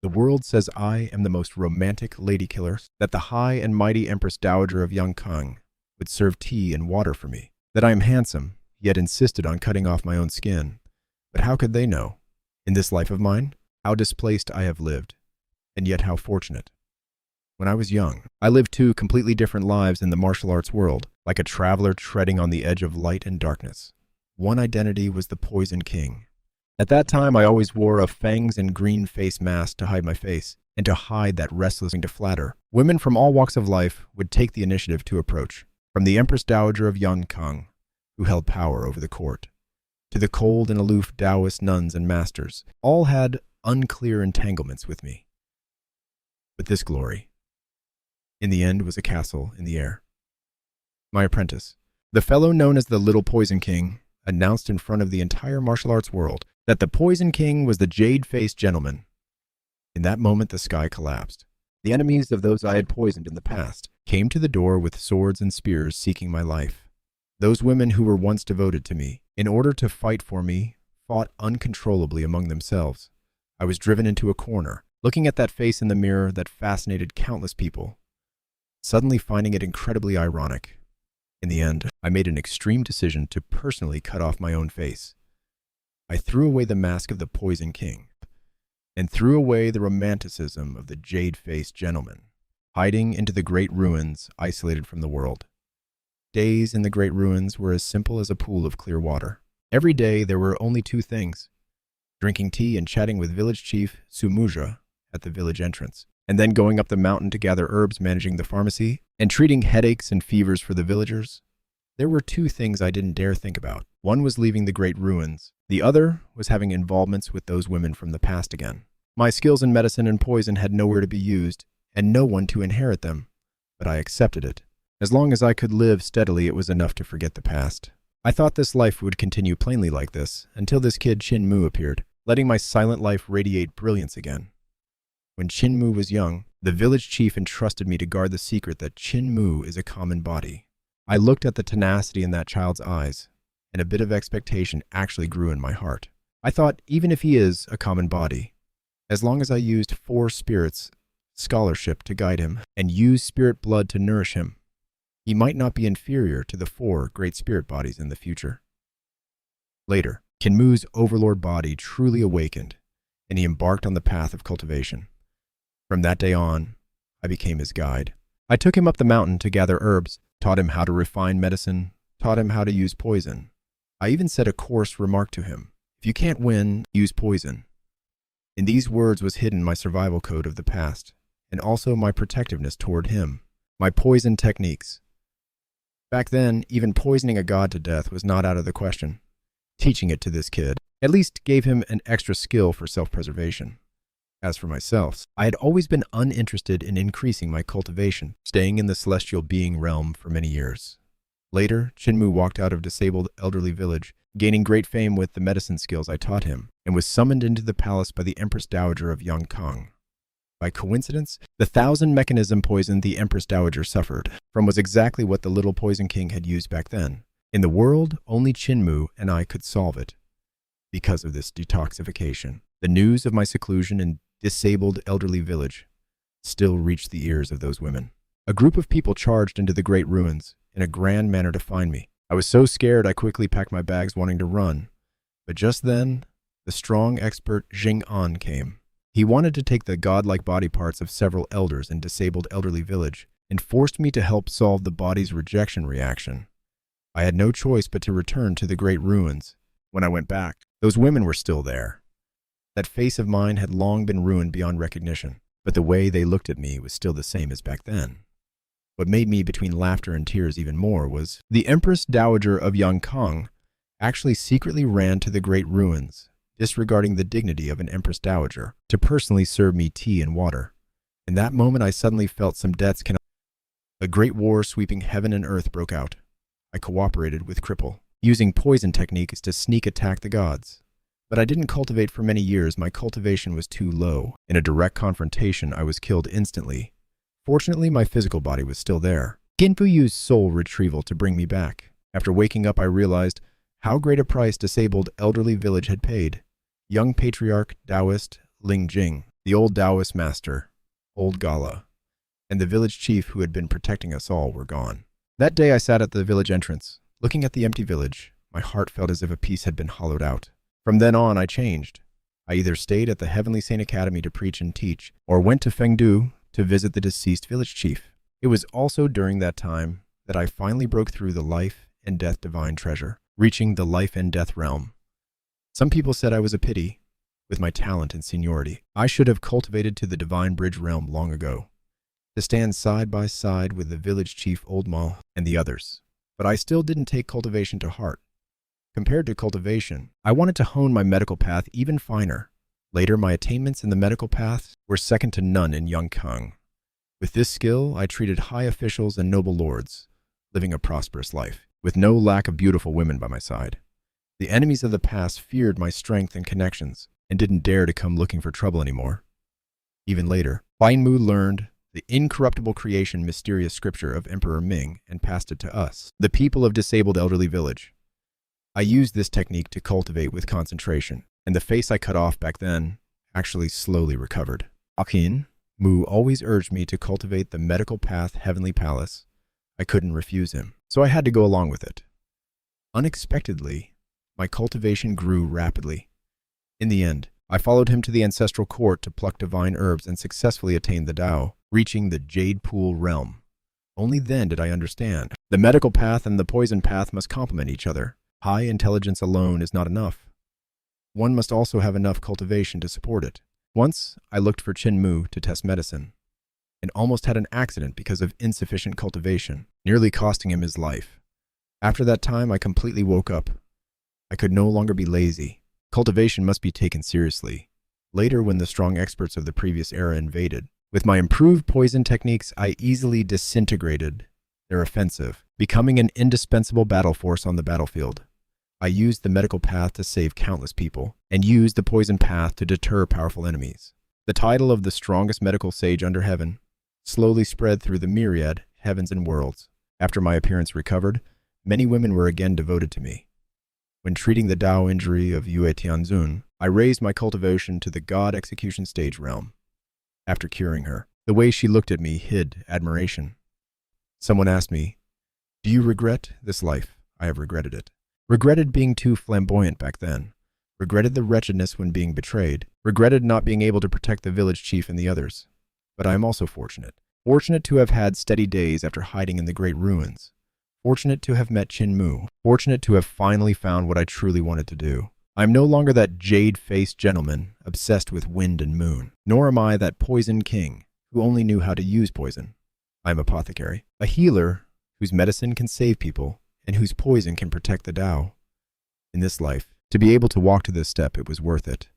The world says I am the most romantic lady killer, that the high and mighty Empress Dowager of Yangkang would serve tea and water for me, that I am handsome, yet insisted on cutting off my own skin. But how could they know, in this life of mine, how displaced I have lived, and yet how fortunate? When I was young, I lived two completely different lives in the martial arts world, like a traveler treading on the edge of light and darkness. One identity was the Poison King. At that time, I always wore a fangs and green face mask to hide my face, and to hide that restless to flatter. Women from all walks of life would take the initiative to approach, from the Empress Dowager of Yangkang, who held power over the court, to the cold and aloof Taoist nuns and masters. All had unclear entanglements with me. But this glory, in the end, was a castle in the air. My apprentice, the fellow known as the Little Poison King, announced in front of the entire martial arts world that the Poison King was the jade-faced gentleman. In that moment, the sky collapsed. The enemies of those I had poisoned in the past came to the door with swords and spears seeking my life. Those women who were once devoted to me, in order to fight for me, fought uncontrollably among themselves. I was driven into a corner, looking at that face in the mirror that fascinated countless people, suddenly finding it incredibly ironic. In the end, I made an extreme decision to personally cut off my own face. I threw away the mask of the Poison King, and threw away the romanticism of the jade-faced gentleman, hiding into the great ruins, isolated from the world. Days in the great ruins were as simple as a pool of clear water. Every day there were only two things: drinking tea and chatting with village chief Sumuja at the village entrance, and then going up the mountain to gather herbs, managing the pharmacy, and treating headaches and fevers for the villagers. There were two things I didn't dare think about. One was leaving the great ruins. The other was having involvements with those women from the past again. My skills in medicine and poison had nowhere to be used, and no one to inherit them, but I accepted it. As long as I could live steadily, it was enough to forget the past. I thought this life would continue plainly like this, until this kid Qin Mu appeared, letting my silent life radiate brilliance again. When Qin Mu was young, the village chief entrusted me to guard the secret that Qin Mu is a common body. I looked at the tenacity in that child's eyes, and a bit of expectation actually grew in my heart. I thought, even if he is a common body, as long as I used 4 spirits scholarship to guide him, and used spirit blood to nourish him, he might not be inferior to the 4 great spirit bodies in the future. Later, Qin Mu's overlord body truly awakened, and he embarked on the path of cultivation. From that day on, I became his guide. I took him up the mountain to gather herbs, taught him how to refine medicine, taught him how to use poison. I even said a coarse remark to him: if you can't win, use poison. In these words was hidden my survival code of the past, and also my protectiveness toward him, my poison techniques. Back then, even poisoning a god to death was not out of the question. Teaching it to this kid at least gave him an extra skill for self-preservation. As for myself, I had always been uninterested in increasing my cultivation, staying in the celestial being realm for many years. Later, Qin Mu walked out of disabled elderly village, gaining great fame with the medicine skills I taught him, and was summoned into the palace by the Empress Dowager of Yangkang. By coincidence, the 1,000 mechanism poison the Empress Dowager suffered from was exactly what the Little Poison King had used back then. In the world, only Qin Mu and I could solve it. Because of this detoxification, the news of my seclusion in disabled elderly village still reached the ears of those women. A group of people charged into the great ruins in a grand manner to find me. I was so scared I quickly packed my bags, wanting to run. But just then, the strong expert Jing An came. He wanted to take the godlike body parts of several elders in disabled elderly village and forced me to help solve the body's rejection reaction. I had no choice but to return to the great ruins. When I went back, those women were still there. That face of mine had long been ruined beyond recognition, but the way they looked at me was still the same as back then. What made me between laughter and tears even more was the Empress Dowager of Yangkang actually secretly ran to the great ruins, disregarding the dignity of an Empress Dowager, to personally serve me tea and water. In that moment, I suddenly felt some debts cannot. A great war sweeping heaven and earth broke out. I cooperated with Cripple, using poison techniques to sneak attack the gods. But I didn't cultivate for many years. My cultivation was too low. In a direct confrontation, I was killed instantly. Fortunately, my physical body was still there. Qin Mu used soul retrieval to bring me back. After waking up, I realized how great a price disabled elderly village had paid. Young patriarch Taoist Ling Jing The old Taoist master, old Gala, and the village chief who had been protecting us all were gone. That day I sat at the village entrance, looking at the empty village. My heart felt as if a piece had been hollowed out. From then on, I changed. I either stayed at the Heavenly Saint Academy to preach and teach, or went to Fengdu to visit the deceased village chief. It was also during that time that I finally broke through the life and death divine treasure, reaching the life and death realm. Some people said I was a pity, with my talent and seniority. I should have cultivated to the divine bridge realm long ago, to stand side by side with the village chief Old Mal and the others. But I still didn't take cultivation to heart. Compared to cultivation, I wanted to hone my medical path even finer. Later, my attainments in the medical path were second to none in Yangkang. With this skill, I treated high officials and noble lords, living a prosperous life, with no lack of beautiful women by my side. The enemies of the past feared my strength and connections, and didn't dare to come looking for trouble anymore. Even later, Qin Mu learned the incorruptible creation mysterious scripture of Emperor Ming and passed it to us, the people of disabled elderly village. I used this technique to cultivate with concentration, and the face I cut off back then actually slowly recovered. Qin Mu always urged me to cultivate the medical path heavenly palace. I couldn't refuse him, so I had to go along with it. Unexpectedly, my cultivation grew rapidly. In the end, I followed him to the ancestral court to pluck divine herbs and successfully attained the Tao, reaching the Jade Pool realm. Only then did I understand. The medical path and the poison path must complement each other. High intelligence alone is not enough. One must also have enough cultivation to support it. Once, I looked for Qin Mu to test medicine, and almost had an accident because of insufficient cultivation, nearly costing him his life. After that time, I completely woke up. I could no longer be lazy. Cultivation must be taken seriously. Later, when the strong experts of the previous era invaded, with my improved poison techniques, I easily disintegrated their offensive, becoming an indispensable battle force on the battlefield. I used the medical path to save countless people, and used the poison path to deter powerful enemies. The title of the strongest medical sage under heaven slowly spread through the myriad heavens and worlds. After my appearance recovered, many women were again devoted to me. When treating the Tao injury of Yue Tianzun, I raised my cultivation to the God execution stage realm. After curing her, the way she looked at me hid admiration. Someone asked me, "Do you regret this life?" I have regretted it. Regretted being too flamboyant back then. Regretted the wretchedness when being betrayed. Regretted not being able to protect the village chief and the others. But I am also fortunate. Fortunate to have had steady days after hiding in the great ruins. Fortunate to have met Qin Mu. Fortunate to have finally found what I truly wanted to do. I am no longer that jade-faced gentleman obsessed with wind and moon. Nor am I that poison king who only knew how to use poison. I am apothecary, a healer whose medicine can save people and whose poison can protect the Tao. In this life, to be able to walk to this step, it was worth it.